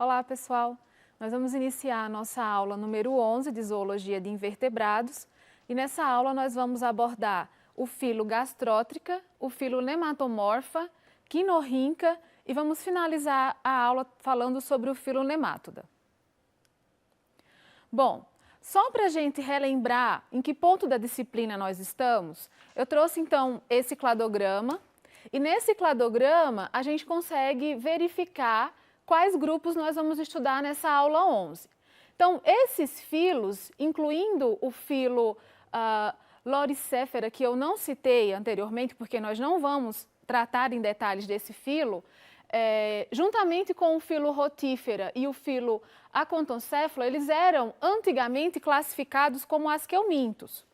Olá, pessoal! Nós vamos iniciar a nossa aula número 11 de Zoologia de Invertebrados e nessa aula nós vamos abordar o filo Gastrótrica, o filo Nematomorpha, Quinorrhyncha e vamos finalizar a aula falando sobre o filo Nemátoda. Bom, só para a gente relembrar em que ponto da disciplina nós estamos, eu trouxe então esse cladograma e nesse cladograma a gente consegue verificar quais grupos nós vamos estudar nessa aula 11. Então, esses filos, incluindo o filo Loricéfera, que eu não citei anteriormente, porque nós não vamos tratar em detalhes desse filo, juntamente com o filo Rotífera e o filo Acontoncéfalo, eles eram antigamente classificados como asqueumintos.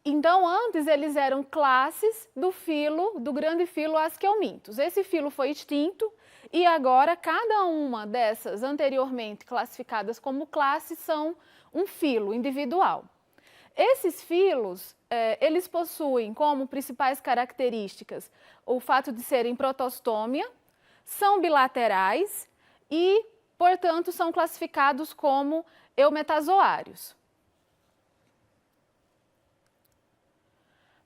Então, antes eles eram classes do grande filo Asqueumintos. Esse filo foi extinto e agora cada uma dessas anteriormente classificadas como classe são um filo individual. Esses filos, eles possuem como principais características o fato de serem protostômia, são bilaterais e, portanto, são classificados como eumetazoários.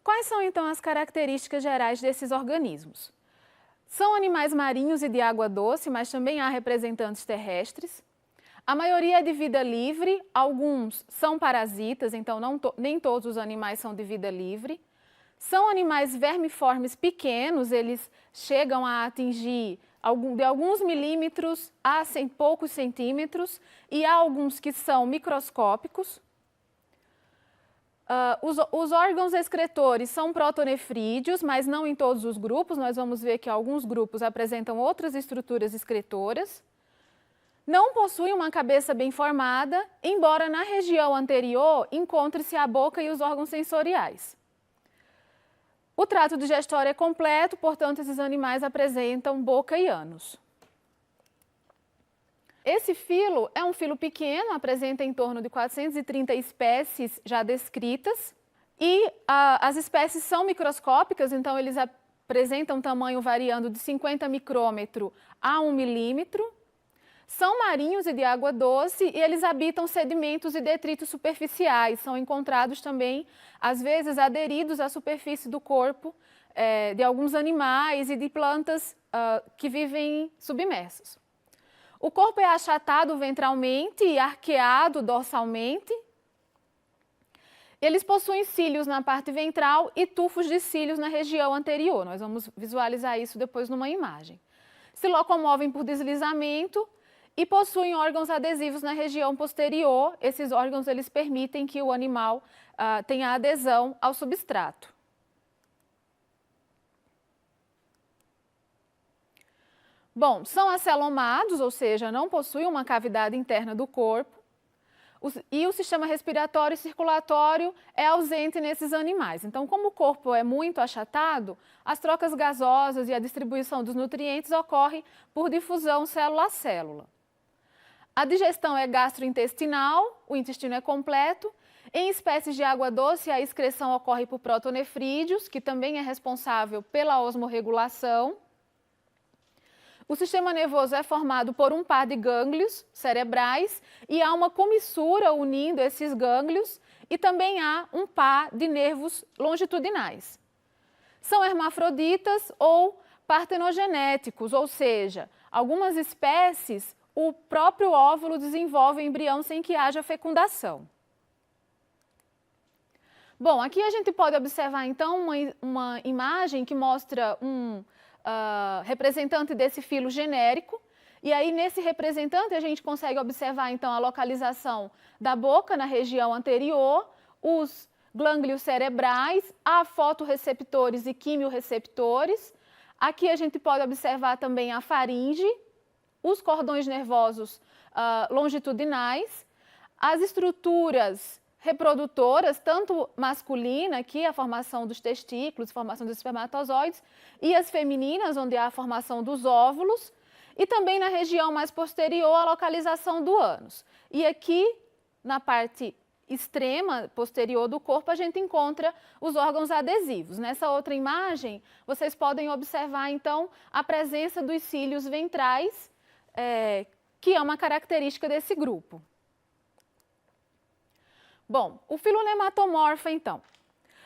Quais são, então, as características gerais desses organismos? São animais marinhos e de água doce, mas também há representantes terrestres. A maioria é de vida livre, alguns são parasitas, então nem todos os animais são de vida livre. São animais vermiformes pequenos, eles chegam a atingir de alguns milímetros a poucos centímetros, e há alguns que são microscópicos. Os órgãos excretores são protonefrídeos, mas não em todos os grupos. Nós vamos ver que alguns grupos apresentam outras estruturas excretoras. Não possuem uma cabeça bem formada, embora na região anterior encontre-se a boca e os órgãos sensoriais. O trato digestório é completo, portanto, esses animais apresentam boca e ânus. Esse filo é um filo pequeno, apresenta em torno de 430 espécies já descritas e as espécies são microscópicas, então eles apresentam tamanho variando de 50 micrômetro a 1 milímetro. São marinhos e de água doce e eles habitam sedimentos e detritos superficiais, são encontrados também, às vezes, aderidos à superfície do corpo de alguns animais e de plantas que vivem submersos. O corpo é achatado ventralmente e arqueado dorsalmente. Eles possuem cílios na parte ventral e tufos de cílios na região anterior. Nós vamos visualizar isso depois numa imagem. Se locomovem por deslizamento e possuem órgãos adesivos na região posterior. Esses órgãos eles permitem que o animal tenha adesão ao substrato. Bom, são acelomados, ou seja, não possuem uma cavidade interna do corpo. E o sistema respiratório e circulatório é ausente nesses animais. Então, como o corpo é muito achatado, as trocas gasosas e a distribuição dos nutrientes ocorre por difusão célula a célula. A digestão é gastrointestinal, o intestino é completo. Em espécies de água doce, a excreção ocorre por protonefrídeos, que também é responsável pela osmorregulação. O sistema nervoso é formado por um par de gânglios cerebrais e há uma comissura unindo esses gânglios e também há um par de nervos longitudinais. São hermafroditas ou partenogenéticos, ou seja, algumas espécies o próprio óvulo desenvolve o embrião sem que haja fecundação. Bom, aqui a gente pode observar então uma imagem que mostra representante desse filo genérico, e aí nesse representante a gente consegue observar então a localização da boca na região anterior, os glânglios cerebrais, há fotorreceptores e quimiorreceptores. Aqui a gente pode observar também a faringe, os cordões nervosos longitudinais, as estruturas reprodutoras, tanto masculina, aqui a formação dos testículos, formação dos espermatozoides, e as femininas, onde há a formação dos óvulos, e também na região mais posterior, a localização do ânus. E aqui, na parte extrema posterior do corpo, a gente encontra os órgãos adesivos. Nessa outra imagem, vocês podem observar, então, a presença dos cílios ventrais que é uma característica desse grupo. Bom, o Filonematomoorpha, então.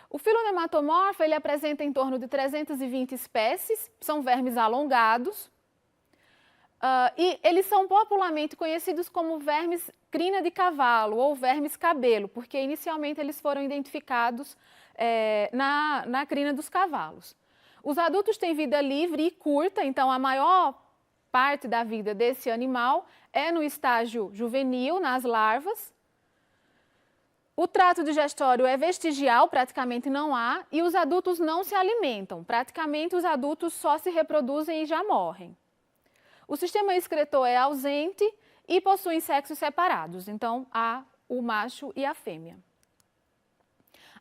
O Filonematomoorpha, ele apresenta em torno de 320 espécies, são vermes alongados, e eles são popularmente conhecidos como vermes crina de cavalo ou vermes cabelo, porque inicialmente eles foram identificados na crina dos cavalos. Os adultos têm vida livre e curta, então a maior parte da vida desse animal é no estágio juvenil, nas larvas. O trato digestório é vestigial, praticamente não há, e os adultos não se alimentam. Praticamente os adultos só se reproduzem e já morrem. O sistema excretor é ausente e possuem sexos separados, então há o macho e a fêmea.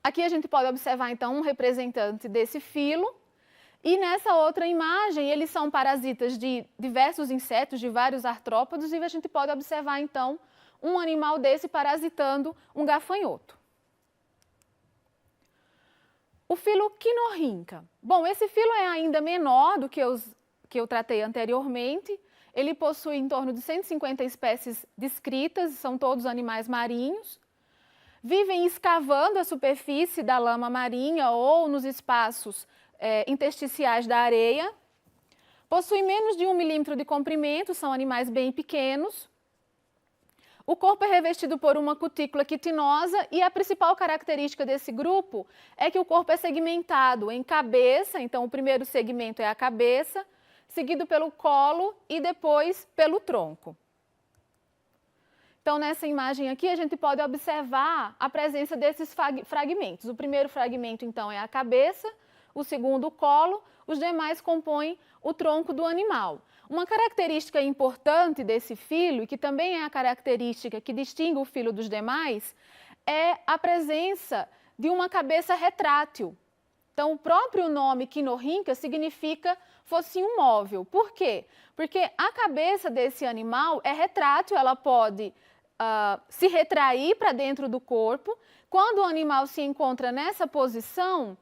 Aqui a gente pode observar então um representante desse filo, e nessa outra imagem eles são parasitas de diversos insetos, de vários artrópodes, e a gente pode observar então um animal desse parasitando um gafanhoto. O filo Quinorrhyncha. Bom, esse filo é ainda menor do que os que eu tratei anteriormente. Ele possui em torno de 150 espécies descritas, são todos animais marinhos. Vivem escavando a superfície da lama marinha ou nos espaços intersticiais da areia. Possuem menos de 1 milímetro de comprimento, são animais bem pequenos. O corpo é revestido por uma cutícula quitinosa e a principal característica desse grupo é que o corpo é segmentado em cabeça, então o primeiro segmento é a cabeça, seguido pelo colo e depois pelo tronco. Então, nessa imagem aqui, a gente pode observar a presença desses fragmentos. O primeiro fragmento, então, é a cabeça, o segundo, o colo, os demais compõem o tronco do animal. Uma característica importante desse filo, e que também é a característica que distingue o filo dos demais, é a presença de uma cabeça retrátil. Então, o próprio nome Quinorrhyncha significa focinho móvel. Por quê? Porque a cabeça desse animal é retrátil, ela pode se retrair para dentro do corpo. Quando o animal se encontra nessa posição,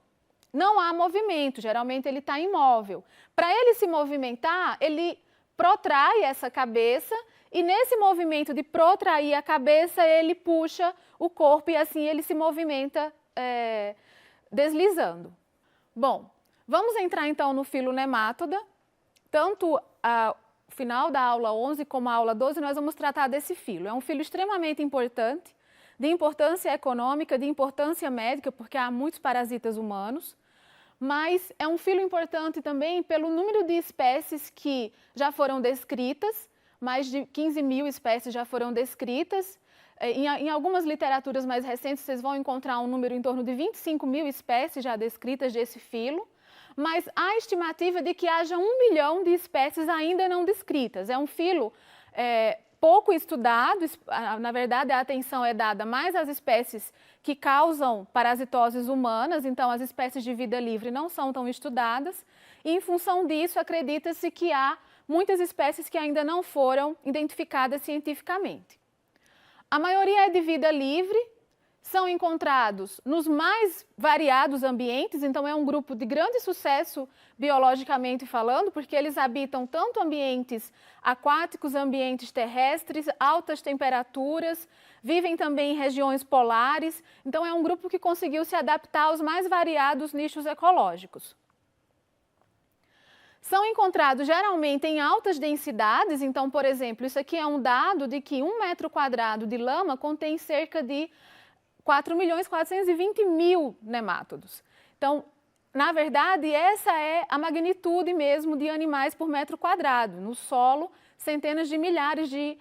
não há movimento, geralmente ele está imóvel. Para ele se movimentar, ele protrai essa cabeça e nesse movimento de protrair a cabeça, ele puxa o corpo e assim ele se movimenta deslizando. Bom, vamos entrar então no filo Nematoda. Tanto o final da aula 11 como a aula 12 nós vamos tratar desse filo. É um filo extremamente importante, de importância econômica, de importância médica, porque há muitos parasitas humanos. Mas é um filo importante também pelo número de espécies que já foram descritas, mais de 15 mil espécies já foram descritas. Em algumas literaturas mais recentes, vocês vão encontrar um número em torno de 25 mil espécies já descritas desse filo, mas há estimativa de que haja 1 milhão de espécies ainda não descritas. É um filo pouco estudado, na verdade a atenção é dada mais às espécies que causam parasitoses humanas, então as espécies de vida livre não são tão estudadas, e em função disso acredita-se que há muitas espécies que ainda não foram identificadas cientificamente. A maioria é de vida livre, são encontrados nos mais variados ambientes, então é um grupo de grande sucesso biologicamente falando, porque eles habitam tanto ambientes aquáticos, ambientes terrestres, altas temperaturas, vivem também em regiões polares, então é um grupo que conseguiu se adaptar aos mais variados nichos ecológicos. São encontrados geralmente em altas densidades, então, por exemplo, isso aqui é um dado de que 1 metro quadrado de lama contém cerca de 4.420.000 nemátodos. Então, na verdade, essa é a magnitude mesmo de animais por metro quadrado. No solo, centenas de milhares de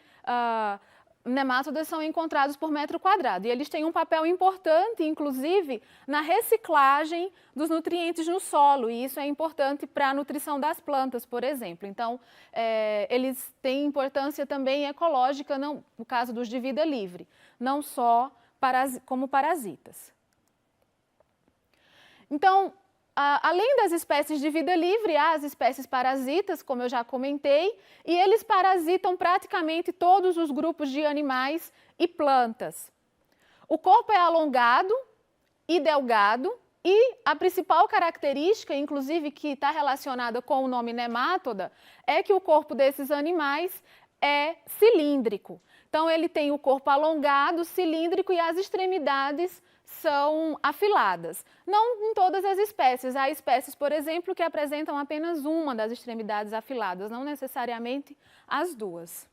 nemátodas são encontrados por metro quadrado. E eles têm um papel importante, inclusive, na reciclagem dos nutrientes no solo. E isso é importante para a nutrição das plantas, por exemplo. Então, eles têm importância também ecológica, no caso dos de vida livre, não só como parasitas. Então, além das espécies de vida livre, há as espécies parasitas, como eu já comentei, e eles parasitam praticamente todos os grupos de animais e plantas. O corpo é alongado e delgado, e a principal característica, inclusive que está relacionada com o nome nemátoda, é que o corpo desses animais é cilíndrico. Então, ele tem o corpo alongado, cilíndrico e as extremidades são afiladas. Não em todas as espécies. Há espécies, por exemplo, que apresentam apenas uma das extremidades afiladas, não necessariamente as duas.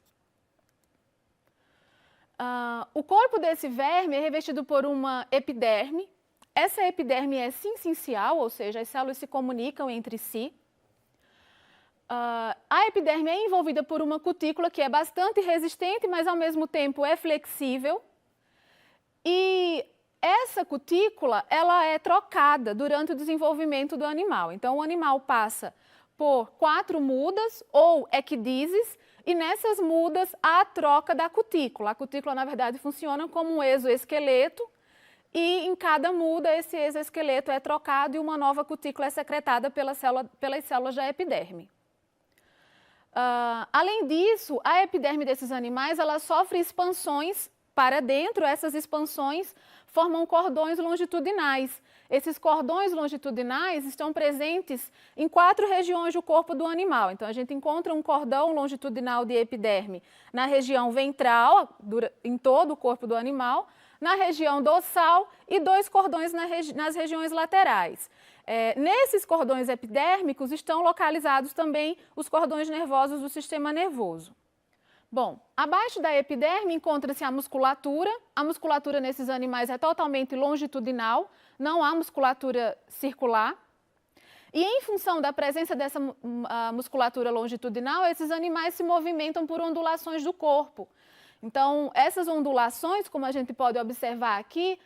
O corpo desse verme é revestido por uma epiderme. Essa epiderme é sincincial, ou seja, as células se comunicam entre si. A epiderme é envolvida por uma cutícula que é bastante resistente, mas ao mesmo tempo é flexível. E essa cutícula, ela é trocada durante o desenvolvimento do animal. Então, o animal passa por 4 mudas ou equidizes, e nessas mudas há a troca da cutícula. A cutícula, na verdade, funciona como um exoesqueleto, e em cada muda esse exoesqueleto é trocado e uma nova cutícula é secretada pelas células da epiderme. Além disso, a epiderme desses animais ela sofre expansões para dentro. Essas expansões formam cordões longitudinais. Esses cordões longitudinais estão presentes em 4 regiões do corpo do animal. Então, a gente encontra um cordão longitudinal de epiderme na região ventral, em todo o corpo do animal, na região dorsal e 2 cordões nas regiões laterais. Nesses cordões epidérmicos estão localizados também os cordões nervosos do sistema nervoso. Bom, abaixo da epiderme encontra-se a musculatura. A musculatura nesses animais é totalmente longitudinal, não há musculatura circular. E em função da presença dessa musculatura longitudinal, esses animais se movimentam por ondulações do corpo. Então, essas ondulações, como a gente pode observar aqui,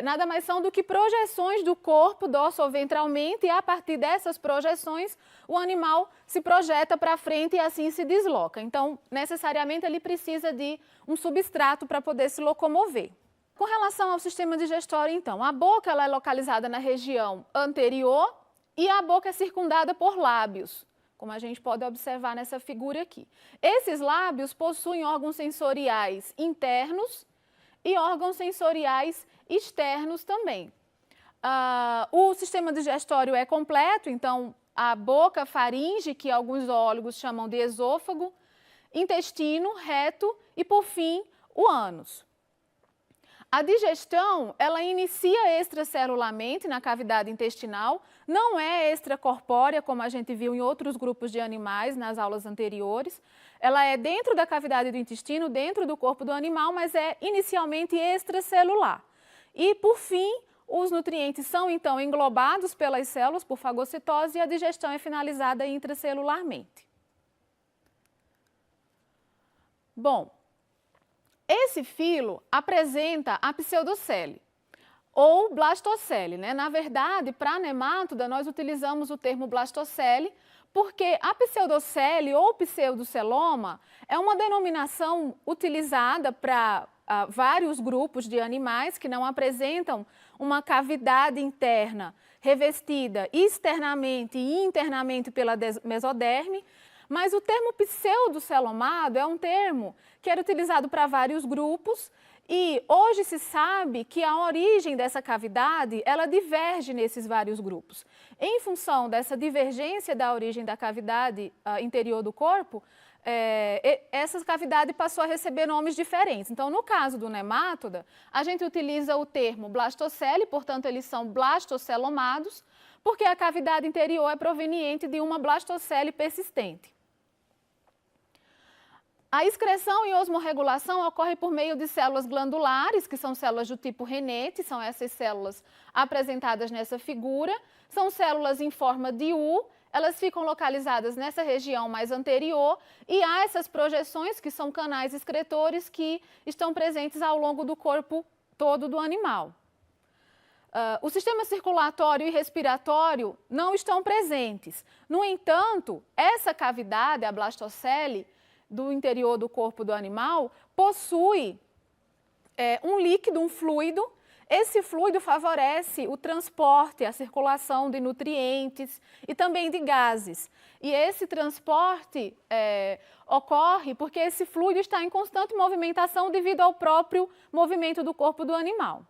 nada mais são do que projeções do corpo dorsoventralmente, e a partir dessas projeções o animal se projeta para frente e assim se desloca. Então, necessariamente ele precisa de um substrato para poder se locomover. Com relação ao sistema digestório, então, a boca ela é localizada na região anterior e a boca é circundada por lábios, como a gente pode observar nessa figura aqui. Esses lábios possuem órgãos sensoriais internos e órgãos sensoriais externos também. O sistema digestório é completo, então a boca, faringe, que alguns zoólogos chamam de esôfago, intestino, reto e, por fim, o ânus. A digestão, ela inicia extracelularmente na cavidade intestinal, não é extracorpórea, como a gente viu em outros grupos de animais nas aulas anteriores. Ela é dentro da cavidade do intestino, dentro do corpo do animal, mas é inicialmente extracelular. E, por fim, os nutrientes são, então, englobados pelas células por fagocitose e a digestão é finalizada intracelularmente. Bom, esse filo apresenta a pseudocele ou blastocele, né? Na verdade, para a nemátoda, nós utilizamos o termo blastocele porque a pseudocele ou pseudoceloma é uma denominação utilizada para vários grupos de animais que não apresentam uma cavidade interna revestida externamente e internamente pela mesoderme, mas o termo pseudocelomado é um termo que era utilizado para vários grupos e hoje se sabe que a origem dessa cavidade ela diverge nesses vários grupos. Em função dessa divergência da origem da cavidade interior do corpo, essa cavidade passou a receber nomes diferentes. Então, no caso do nemátoda, a gente utiliza o termo blastocele, portanto, eles são blastocelomados, porque a cavidade interior é proveniente de uma blastocele persistente. A excreção e osmorregulação ocorre por meio de células glandulares, que são células do tipo renete, são essas células apresentadas nessa figura. São células em forma de U, elas ficam localizadas nessa região mais anterior e há essas projeções, que são canais excretores, que estão presentes ao longo do corpo todo do animal. O sistema circulatório e respiratório não estão presentes. No entanto, essa cavidade, a blastocele, do interior do corpo do animal, possui um líquido, um fluido. Esse fluido favorece o transporte, a circulação de nutrientes e também de gases. E esse transporte ocorre porque esse fluido está em constante movimentação devido ao próprio movimento do corpo do animal.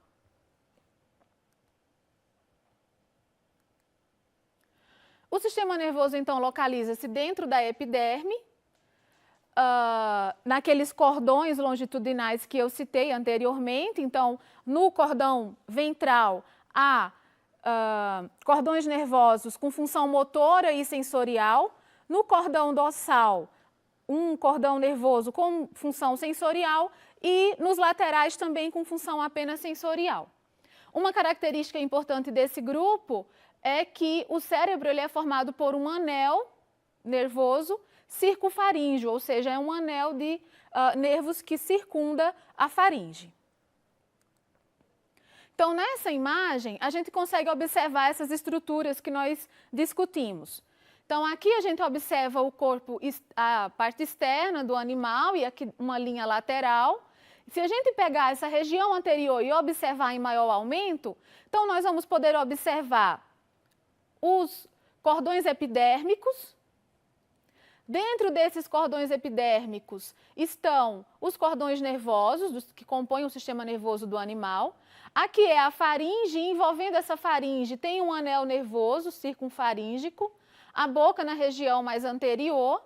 O sistema nervoso, então, localiza-se dentro da epiderme. naqueles cordões longitudinais que eu citei anteriormente. Então, no cordão ventral, há cordões nervosos com função motora e sensorial. No cordão dorsal, um cordão nervoso com função sensorial e nos laterais também com função apenas sensorial. Uma característica importante desse grupo é que o cérebro ele é formado por um anel nervoso circunfaríngeo, ou seja, é um anel de nervos que circunda a faringe. Então, nessa imagem, a gente consegue observar essas estruturas que nós discutimos. Então, aqui a gente observa o corpo, a parte externa do animal e aqui uma linha lateral. Se a gente pegar essa região anterior e observar em maior aumento, então nós vamos poder observar os cordões epidérmicos. Dentro desses cordões epidérmicos estão os cordões nervosos, que compõem o sistema nervoso do animal. Aqui é a faringe, envolvendo essa faringe tem um anel nervoso circunfaríngico, a boca na região mais anterior.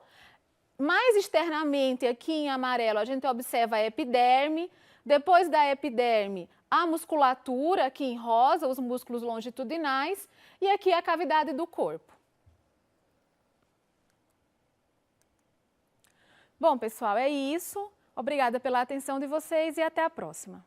Mais externamente, aqui em amarelo, a gente observa a epiderme. Depois da epiderme, a musculatura, aqui em rosa, os músculos longitudinais. E aqui a cavidade do corpo. Bom, pessoal, é isso. Obrigada pela atenção de vocês e até a próxima.